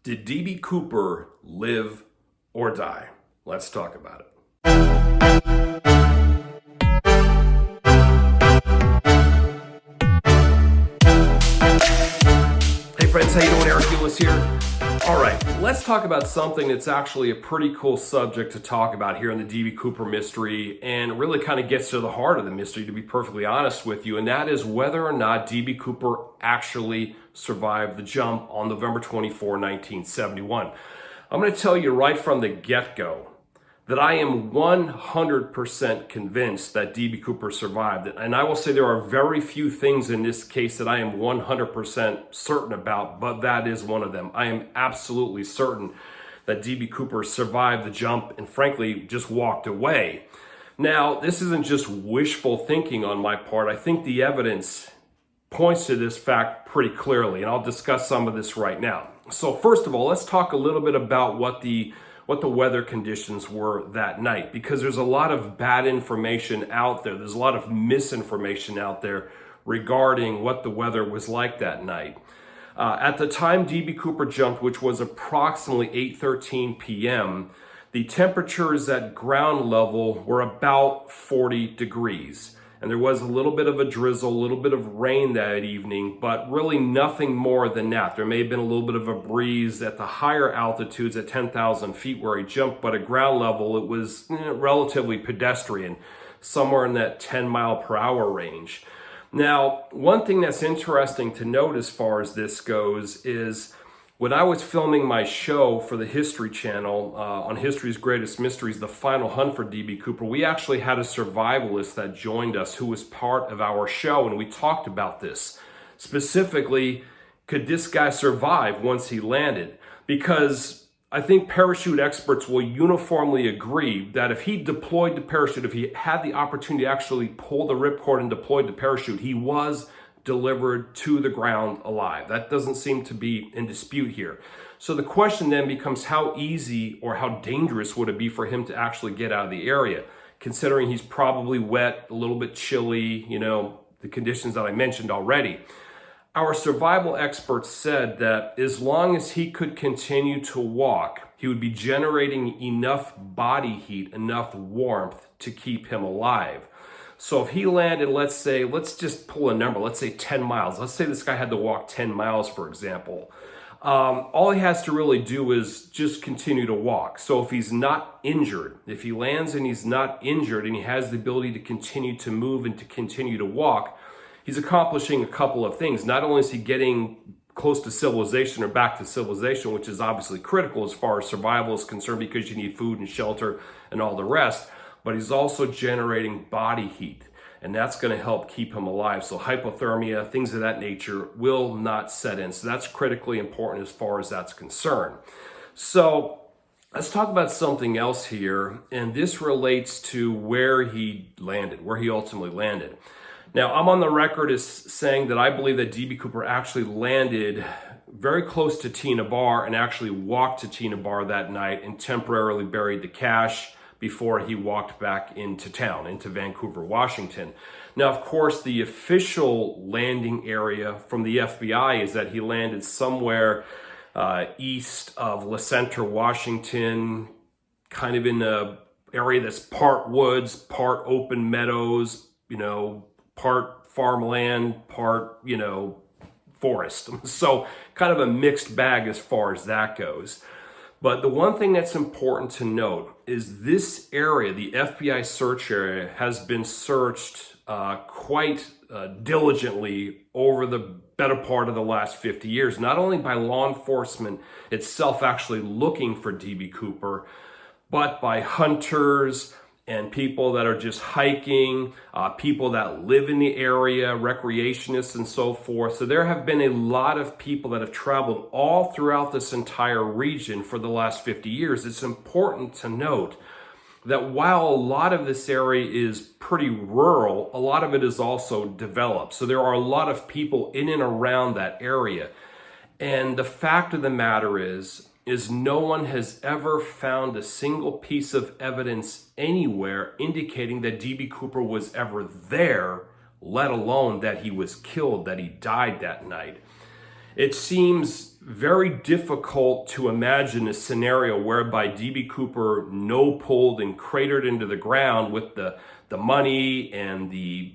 Did DB Cooper live or die? Let's talk about it. Hey friends, how you doing? Eric Ulis here. All right, let's talk about something that's actually a pretty cool subject to talk about here in the DB Cooper mystery, and really kind of gets to the heart of the mystery, to be perfectly honest with you, and that is whether or not DB Cooper actually survived the jump on November 24, 1971. I'm going to tell you right from the get-go that I am 100% convinced that DB Cooper survived it. And I will say there are very few things in this case that I am 100% certain about, but that is one of them. I am absolutely certain that DB Cooper survived the jump and frankly just walked away. Now, this isn't just wishful thinking on my part. I think the evidence points to this fact pretty clearly, and I'll discuss some of this right now. So first of all, let's talk a little bit about what the weather conditions were that night, because there's a lot of bad information out there. There's a lot of misinformation out there regarding what the weather was like that night. At the time DB Cooper jumped, which was approximately 8:13 p.m., the temperatures at ground level were about 40 degrees. And there was a little bit of a drizzle, a little bit of rain that evening, but really nothing more than that. There may have been a little bit of a breeze at the higher altitudes at 10,000 feet where he jumped, but at ground level it was relatively pedestrian, somewhere in that 10-mile-per-hour range. Now, one thing that's interesting to note as far as this goes is when I was filming my show for the History Channel on History's Greatest Mysteries, The Final Hunt for DB Cooper, we actually had a survivalist that joined us who was part of our show, and we talked about this. Specifically, could this guy survive once he landed? Because I think parachute experts will uniformly agree that if he deployed the parachute, if he had the opportunity to actually pull the ripcord and deploy the parachute, he was delivered to the ground alive. That doesn't seem to be in dispute here. So the question then becomes, how easy or how dangerous would it be for him to actually get out of the area, considering he's probably wet, a little bit chilly, the conditions that I mentioned already. Our survival experts said that as long as he could continue to walk, he would be generating enough body heat, enough warmth to keep him alive. So if he landed, let's just pull a number, let's say 10 miles. Let's say this guy had to walk 10 miles, for example. All he has to really do is just continue to walk. So if he's not injured, if he lands and he's not injured and he has the ability to continue to move and to continue to walk, he's accomplishing a couple of things. Not only is he getting close to civilization or back to civilization, which is obviously critical as far as survival is concerned because you need food and shelter and all the rest, but he's also generating body heat, and that's going to help keep him alive. So hypothermia, things of that nature will not set in. So that's critically important as far as that's concerned. So let's talk about something else here, and this relates to where he landed, where he ultimately landed. Now, I'm on the record as saying that I believe that DB Cooper actually landed very close to Tina Bar and actually walked to Tina Bar that night and temporarily buried the cash before he walked back into town, into Vancouver, Washington. Now, of course, the official landing area from the FBI is that he landed somewhere east of Le Centre, Washington, kind of in an area that's part woods, part open meadows, part farmland, part, forest. So kind of a mixed bag as far as that goes. But the one thing that's important to note is this area, the FBI search area, has been searched quite diligently over the better part of the last 50 years, not only by law enforcement itself actually looking for DB Cooper, but by hunters and people that are just hiking, people that live in the area, recreationists and so forth. So there have been a lot of people that have traveled all throughout this entire region for the last 50 years. It's important to note that while a lot of this area is pretty rural, a lot of it is also developed. So there are a lot of people in and around that area. And the fact of the matter is no one has ever found a single piece of evidence anywhere indicating that DB Cooper was ever there, let alone that he was killed, that he died that night. It seems very difficult to imagine a scenario whereby DB Cooper no-pulled and cratered into the ground with the money and the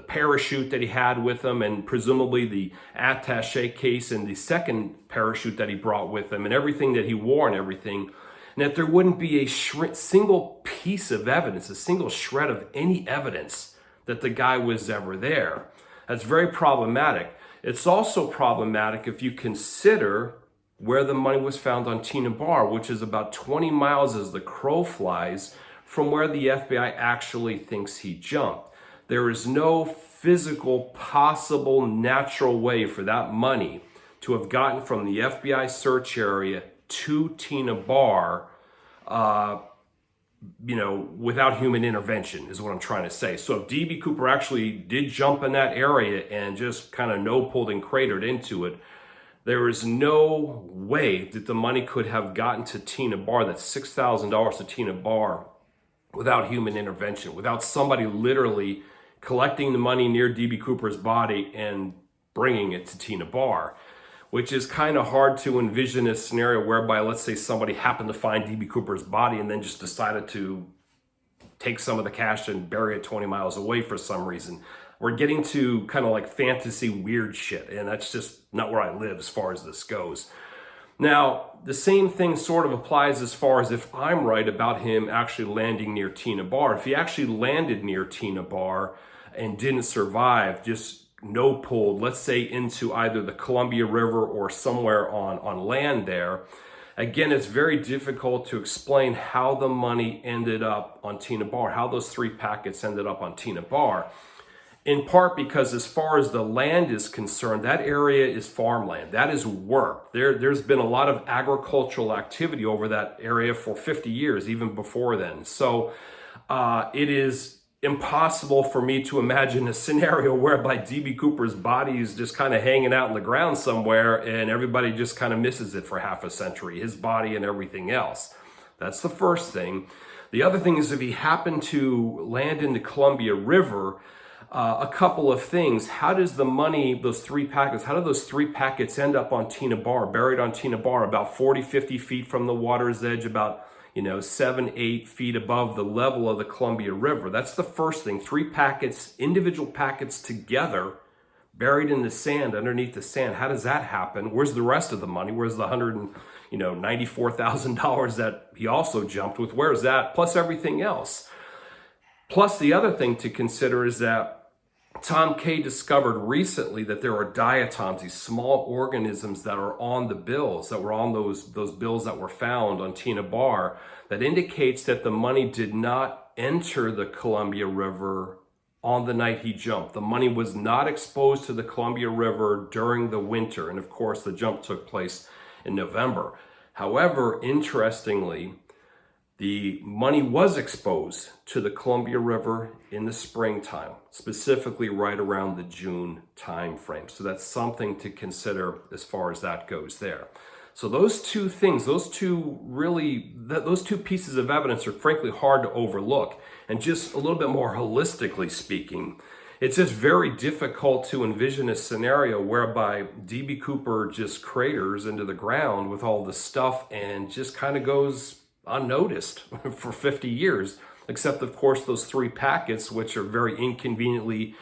parachute that he had with him, and presumably the attaché case and the second parachute that he brought with him and everything that he wore and everything, and that there wouldn't be a single piece of evidence, a single shred of any evidence that the guy was ever there. That's very problematic. It's also problematic if you consider where the money was found on Tina Bar, which is about 20 miles as the crow flies from where the FBI actually thinks he jumped. There is no physical, possible, natural way for that money to have gotten from the FBI search area to Tina Bar, without human intervention, is what I'm trying to say. So if DB Cooper actually did jump in that area and just kind of no-pulled and cratered into it, there is no way that the money could have gotten to Tina Bar, that's $6,000 to Tina Bar, without human intervention, without somebody literally collecting the money near DB Cooper's body and bringing it to Tina Bar, which is kind of hard to envision a scenario whereby, let's say, somebody happened to find DB Cooper's body and then just decided to take some of the cash and bury it 20 miles away for some reason. We're getting to kind of like fantasy weird shit, and that's just not where I live as far as this goes. Now, the same thing sort of applies as far as if I'm right about him actually landing near Tina Bar. If he actually landed near Tina Bar and didn't survive, just no-pulled, let's say into either the Columbia River or somewhere on land there, again, it's very difficult to explain how the money ended up on Tina Bar, how those 3 packets ended up on Tina Bar. In part because as far as the land is concerned, that area is farmland. That is work. There's been a lot of agricultural activity over that area for 50 years, even before then. So it is impossible for me to imagine a scenario whereby DB Cooper's body is just kind of hanging out in the ground somewhere and everybody just kind of misses it for half a century, his body and everything else. That's the first thing. The other thing is if he happened to land in the Columbia River, a couple of things. How does the money, those 3 packets, how do those 3 packets end up on Tina Bar, buried on Tina Bar, about 40, 50 feet from the water's edge, about 7, 8 feet above the level of the Columbia River? That's the first thing. 3 packets, individual packets together, buried in the sand, underneath the sand. How does that happen? Where's the rest of the money? Where's the $94,000 that he also jumped with? Where's that? Plus everything else. Plus the other thing to consider is that Tom Kay discovered recently that there are diatoms, these small organisms that are on the bills, that were on those bills that were found on Tina Bar, that indicates that the money did not enter the Columbia River on the night he jumped. The money was not exposed to the Columbia River during the winter, and of course the jump took place in November. However, interestingly, the money was exposed to the Columbia River in the springtime, specifically right around the June time frame. So that's something to consider as far as that goes there. So those 2 things, those 2 pieces of evidence are frankly hard to overlook. And just a little bit more holistically speaking, it's just very difficult to envision a scenario whereby DB Cooper just craters into the ground with all the stuff and just kind of goes unnoticed for 50 years, except of course those 3 packets, which are very inconveniently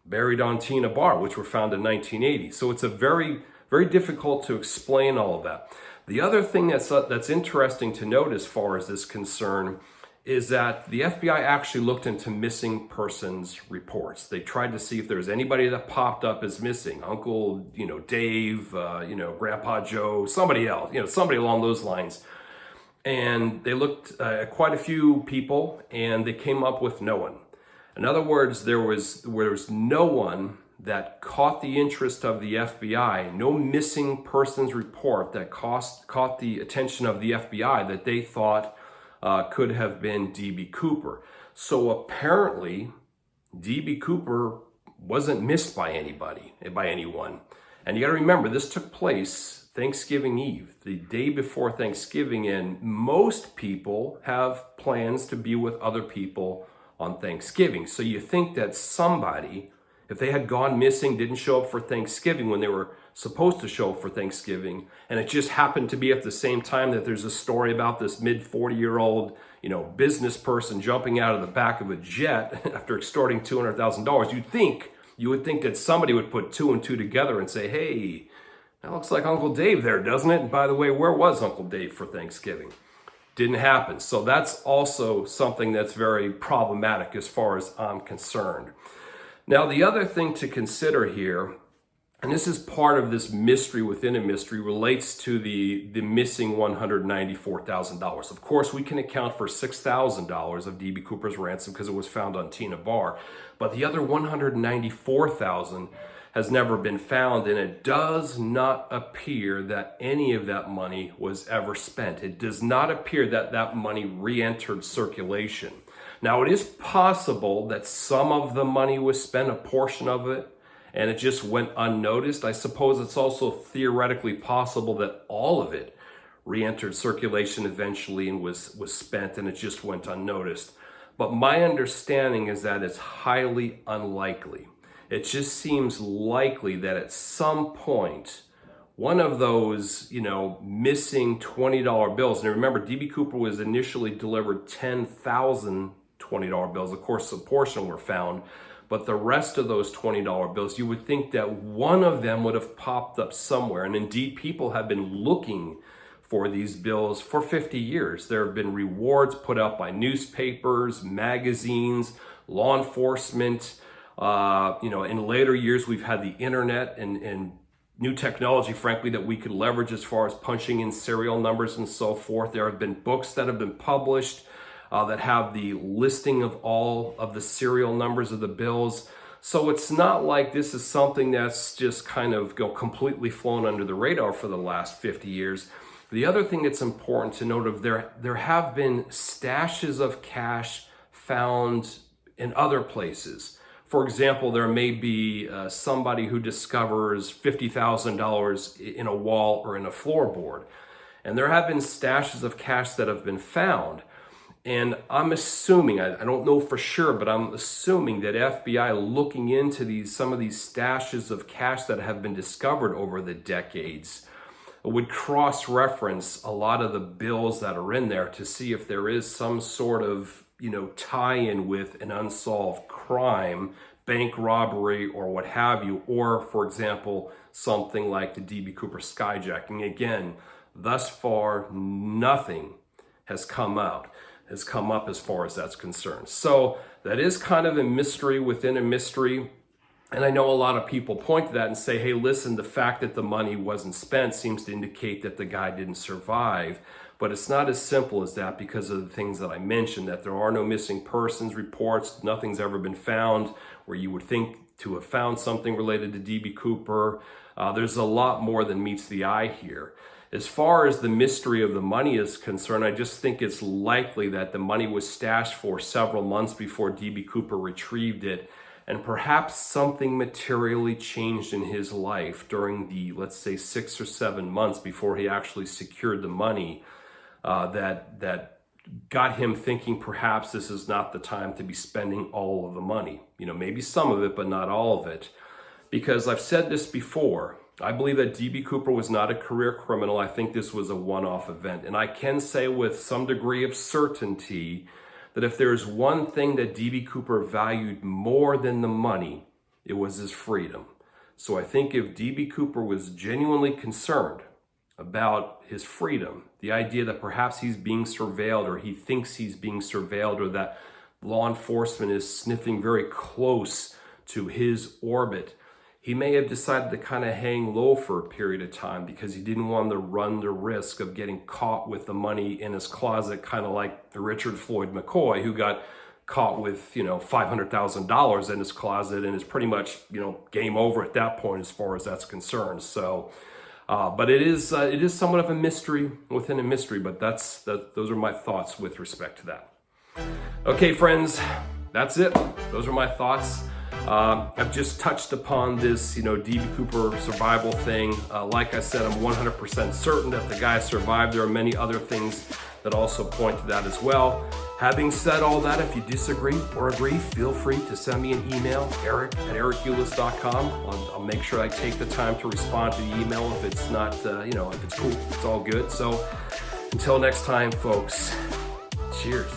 buried on Tina Bar, which were found in 1980. So it's a very, very difficult to explain all of that. The other thing that's interesting to note as far as this concern is that the FBI actually looked into missing persons reports. They tried to see if there was anybody that popped up as missing, Uncle, Dave, Grandpa Joe, somebody else, somebody along those lines. And they looked at quite a few people and they came up with no one. In other words, there was no one that caught the interest of the FBI, no missing persons report that caught the attention of the FBI that they thought could have been DB Cooper. So apparently, DB Cooper wasn't missed by anyone. And you got to remember, this took place Thanksgiving Eve, the day before Thanksgiving, and most people have plans to be with other people on Thanksgiving. So you think that somebody, if they had gone missing, didn't show up for Thanksgiving when they were supposed to show for Thanksgiving. And it just happened to be at the same time that there's a story about this mid-40-year-old, business person jumping out of the back of a jet after extorting $200,000. You would think that somebody would put two and two together and say, hey, that looks like Uncle Dave there, doesn't it? And by the way, where was Uncle Dave for Thanksgiving? Didn't happen. So that's also something that's very problematic as far as I'm concerned. Now, the other thing to consider here, and this is part of this mystery within a mystery, relates to the missing $194,000. Of course, we can account for $6,000 of D.B. Cooper's ransom because it was found on Tina Barr, but the other $194,000 has never been found, and it does not appear that any of that money was ever spent. It does not appear that that money re-entered circulation. Now, it is possible that some of the money was spent, a portion of it, and it just went unnoticed. I suppose it's also theoretically possible that all of it re-entered circulation eventually and was spent and it just went unnoticed. But my understanding is that it's highly unlikely. It just seems likely that at some point, one of those, missing $20 bills, and remember, D.B. Cooper was initially delivered 10,000 $20 bills. Of course, a portion were found, but the rest of those $20 bills, you would think that one of them would have popped up somewhere. And indeed, people have been looking for these bills for 50 years. There have been rewards put out by newspapers, magazines, law enforcement. In later years, we've had the internet and new technology, frankly, that we could leverage as far as punching in serial numbers and so forth. There have been books that have been published that have the listing of all of the serial numbers of the bills. So it's not like this is something that's just kind of completely flown under the radar for the last 50 years. The other thing that's important to note, there have been stashes of cash found in other places. For example, there may be somebody who discovers $50,000 in a wall or in a floorboard. And there have been stashes of cash that have been found. And I'm assuming, I don't know for sure, but I'm assuming that FBI looking into some of these stashes of cash that have been discovered over the decades would cross-reference a lot of the bills that are in there to see if there is some sort of, tie-in with an unsolved crime, bank robbery, or what have you, or, for example, something like the D.B. Cooper skyjacking. Again, thus far, nothing has come up as far as that's concerned. So that is kind of a mystery within a mystery. And I know a lot of people point to that and say, hey, listen, the fact that the money wasn't spent seems to indicate that the guy didn't survive. But it's not as simple as that because of the things that I mentioned, that there are no missing persons reports, nothing's ever been found where you would think to have found something related to D.B. Cooper. There's a lot more than meets the eye here. As far as the mystery of the money is concerned, I just think it's likely that the money was stashed for several months before D.B. Cooper retrieved it, and perhaps something materially changed in his life during the, let's say, 6 or 7 months before he actually secured the money that got him thinking perhaps this is not the time to be spending all of the money. Maybe some of it, but not all of it. Because I've said this before, I believe that D.B. Cooper was not a career criminal. I think this was a one-off event. And I can say with some degree of certainty that if there's one thing that D.B. Cooper valued more than the money, it was his freedom. So I think if D.B. Cooper was genuinely concerned about his freedom, the idea that perhaps he's being surveilled or he thinks he's being surveilled or that law enforcement is sniffing very close to his orbit, he may have decided to kind of hang low for a period of time because he didn't want to run the risk of getting caught with the money in his closet, kind of like Richard Floyd McCoy, who got caught with, $500,000 in his closet and is pretty much, game over at that point as far as that's concerned. So, but it is somewhat of a mystery within a mystery, but those are my thoughts with respect to that. Okay, friends, that's it. Those are my thoughts. I've just touched upon this, D.B. Cooper survival thing. Like I said, I'm 100% certain that the guy survived. There are many other things that also point to that as well. Having said all that, if you disagree or agree, feel free to send me an email, eric@ericulis.com. I'll make sure I take the time to respond to the email if it's not, if it's cool, it's all good. So until next time, folks, cheers.